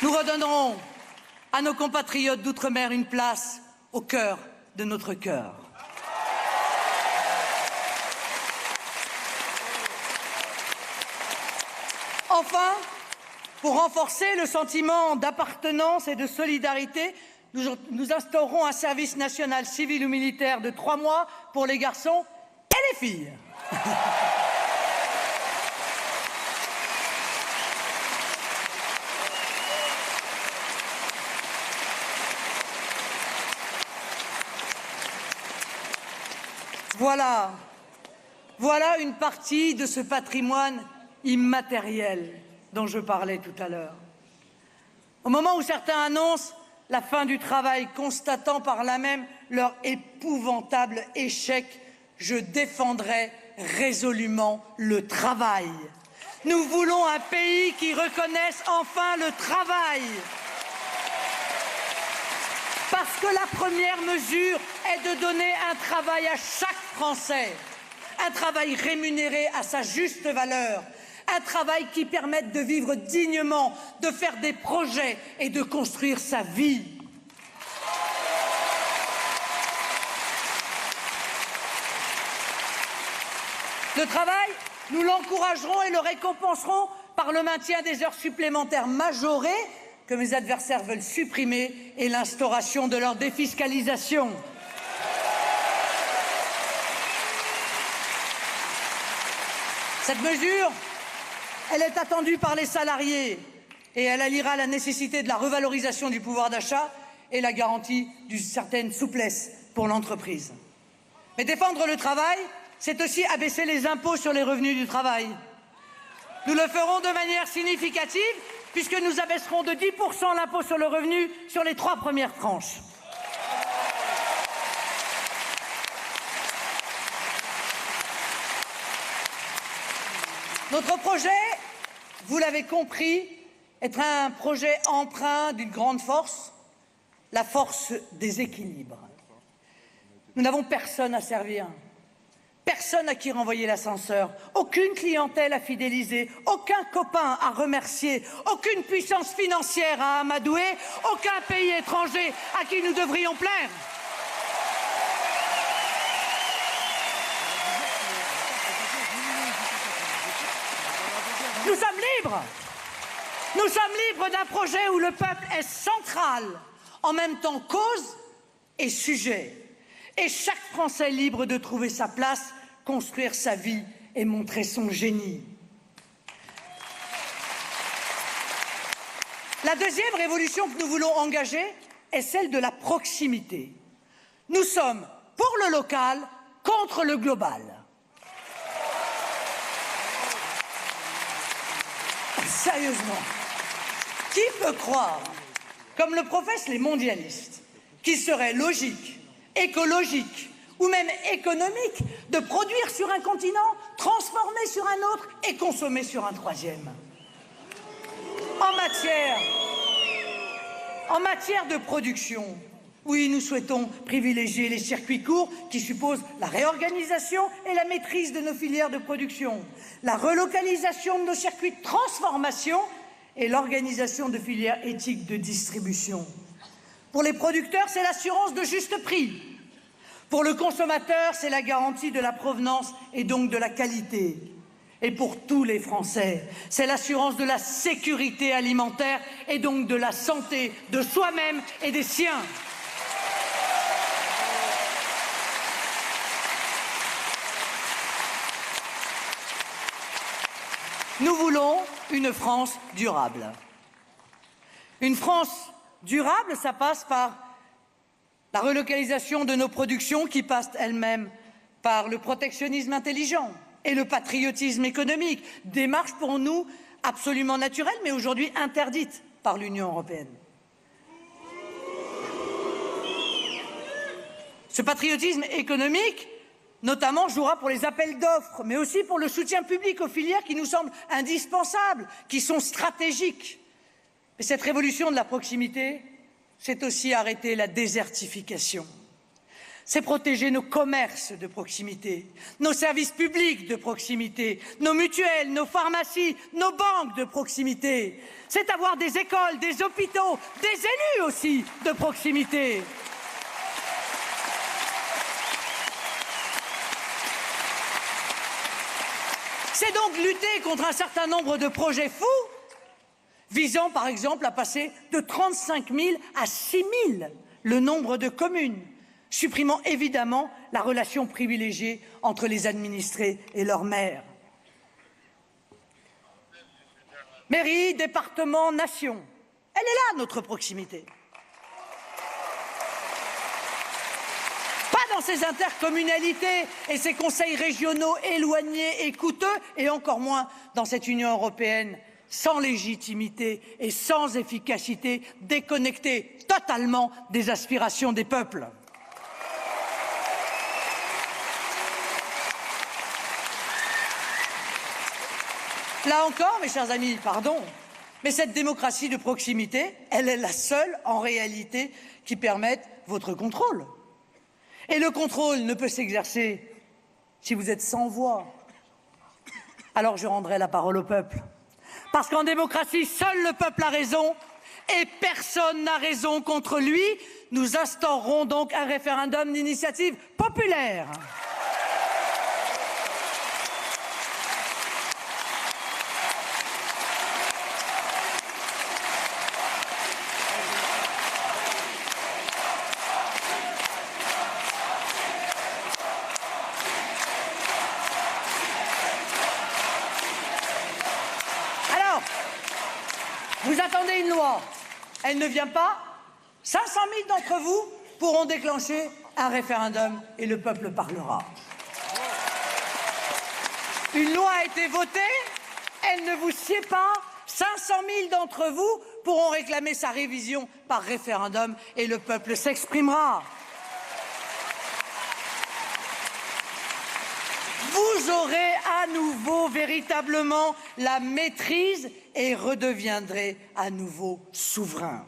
Nous redonnerons à nos compatriotes d'outre-mer une place au cœur de notre cœur. Enfin, pour renforcer le sentiment d'appartenance et de solidarité, nous instaurerons un service national civil ou militaire de 3 mois pour les garçons et les filles. Voilà une partie de ce patrimoine immatériel dont je parlais tout à l'heure. Au moment où certains annoncent la fin du travail, constatant par là même leur épouvantable échec, je défendrai résolument le travail. Nous voulons un pays qui reconnaisse enfin le travail. Parce que la première mesure est de donner un travail à chaque Français, un travail rémunéré à sa juste valeur, un travail qui permette de vivre dignement, de faire des projets et de construire sa vie. Le travail, nous l'encouragerons et le récompenserons par le maintien des heures supplémentaires majorées que mes adversaires veulent supprimer et l'instauration de leur défiscalisation. Cette mesure, elle est attendue par les salariés et elle alliera la nécessité de la revalorisation du pouvoir d'achat et la garantie d'une certaine souplesse pour l'entreprise. Mais défendre le travail, c'est aussi abaisser les impôts sur les revenus du travail. Nous le ferons de manière significative puisque nous abaisserons de 10% l'impôt sur le revenu sur les 3 premières tranches. Notre projet, vous l'avez compris, est un projet empreint d'une grande force, la force des équilibres. Nous n'avons personne à servir, personne à qui renvoyer l'ascenseur, aucune clientèle à fidéliser, aucun copain à remercier, aucune puissance financière à amadouer, aucun pays étranger à qui nous devrions plaire. Nous sommes libres. Nous sommes libres d'un projet où le peuple est central, en même temps cause et sujet. Et chaque Français est libre de trouver sa place, construire sa vie et montrer son génie. La deuxième révolution que nous voulons engager est celle de la proximité. Nous sommes pour le local contre le global. Sérieusement, qui peut croire, comme le professent les mondialistes, qu'il serait logique, écologique ou même économique de produire sur un continent, transformer sur un autre et consommer sur un troisième? En matière de production, oui, nous souhaitons privilégier les circuits courts qui supposent la réorganisation et la maîtrise de nos filières de production, la relocalisation de nos circuits de transformation et l'organisation de filières éthiques de distribution. Pour les producteurs, c'est l'assurance de juste prix. Pour le consommateur, c'est la garantie de la provenance et donc de la qualité. Et pour tous les Français, c'est l'assurance de la sécurité alimentaire et donc de la santé de soi-même et des siens. Nous voulons une France durable. Une France durable, ça passe par la relocalisation de nos productions qui passent elles-mêmes par le protectionnisme intelligent et le patriotisme économique, démarche pour nous absolument naturelle, mais aujourd'hui interdite par l'Union européenne. Ce patriotisme économique, notamment, jouera pour les appels d'offres, mais aussi pour le soutien public aux filières qui nous semblent indispensables, qui sont stratégiques. Mais cette révolution de la proximité, c'est aussi arrêter la désertification. C'est protéger nos commerces de proximité, nos services publics de proximité, nos mutuelles, nos pharmacies, nos banques de proximité. C'est avoir des écoles, des hôpitaux, des élus aussi de proximité. C'est donc lutter contre un certain nombre de projets fous, visant par exemple à passer de 35 000 à 6 000 le nombre de communes, supprimant évidemment la relation privilégiée entre les administrés et leurs maires. Mairie, département, nation, elle est là notre proximité. Pas dans ces intercommunalités et ces conseils régionaux éloignés et coûteux, et encore moins dans cette Union européenne sans légitimité et sans efficacité, déconnectée totalement des aspirations des peuples. Là encore, mes chers amis, pardon, mais cette démocratie de proximité, elle est la seule, en réalité, qui permette votre contrôle. Et le contrôle ne peut s'exercer si vous êtes sans voix. Alors je rendrai la parole au peuple. Parce qu'en démocratie, seul le peuple a raison et personne n'a raison contre lui. Nous instaurerons donc un référendum d'initiative populaire. Vous attendez une loi, elle ne vient pas, 500 000 d'entre vous pourront déclencher un référendum et le peuple parlera. Une loi a été votée, elle ne vous sied pas, 500 000 d'entre vous pourront réclamer sa révision par référendum et le peuple s'exprimera. Vous aurez à nouveau véritablement la maîtrise et redeviendrez à nouveau souverain.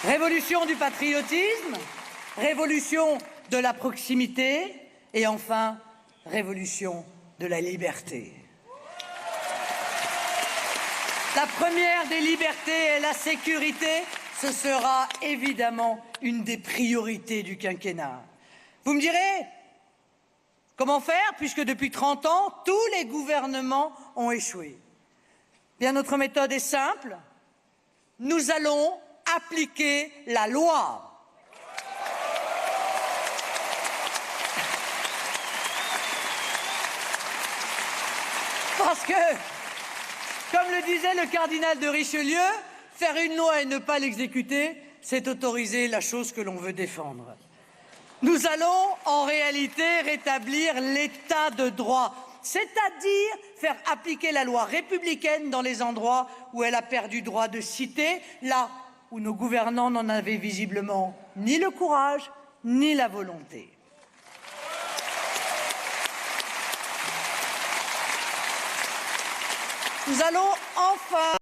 Révolution du patriotisme, révolution de la proximité et enfin révolution de la liberté. La première des libertés est la sécurité. Ce sera évidemment une des priorités du quinquennat. Vous me direz, comment faire puisque depuis 30 ans, tous les gouvernements ont échoué? Bien, notre méthode est simple. Nous allons appliquer la loi. Parce que, comme le disait le cardinal de Richelieu, faire une loi et ne pas l'exécuter, c'est autoriser la chose que l'on veut défendre. Nous allons en réalité rétablir l'état de droit, c'est-à-dire faire appliquer la loi républicaine dans les endroits où elle a perdu droit de cité, là où nos gouvernants n'en avaient visiblement ni le courage ni la volonté. Nous allons enfin